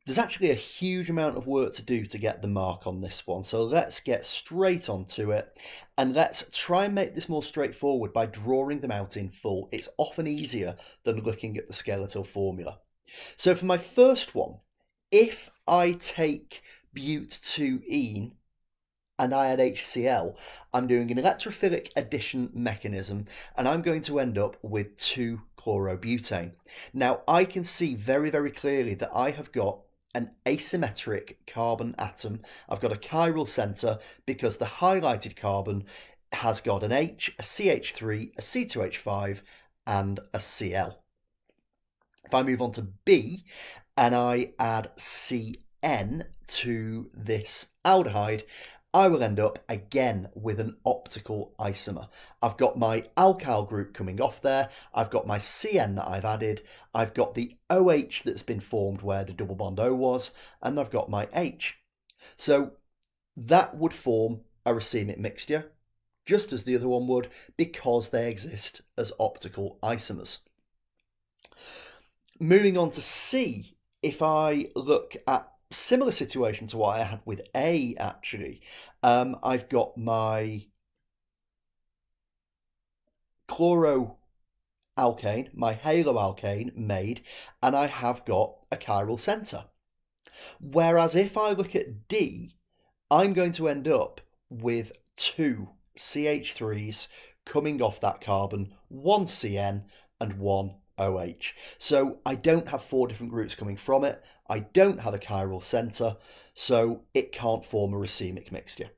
There's actually a huge amount of work to do to get the mark on this one, so let's get straight onto it and let's try and make this more straightforward by drawing them out in full. It's often easier than looking at the skeletal formula. So for my first one, if I take but2ene and I add HCl, I'm doing an electrophilic addition mechanism and I'm going to end up with 2-chlorobutane. Now I can see very, very clearly that I have got an asymmetric carbon atom. I've got a chiral center because the highlighted carbon has got an H, a CH3, a C2H5 and a Cl. If I move on to B and I add Cn to this aldehyde, I will end up again with an optical isomer. I've got my alkyl group coming off there, I've got my Cn that I've added, I've got the OH that's been formed where the double bond O was, and I've got my H. So that would form a racemic mixture, just as the other one would, because they exist as optical isomers. Moving on to C, if I look at similar situation to what I had with A actually, I've got my chloroalkane, my haloalkane made, and I have got a chiral center. Whereas if I look at D, I'm going to end up with 2 CH3s coming off that carbon, 1 Cn and 1 OH. So I don't have 4 different groups coming from it. I don't have a chiral center, so it can't form a racemic mixture.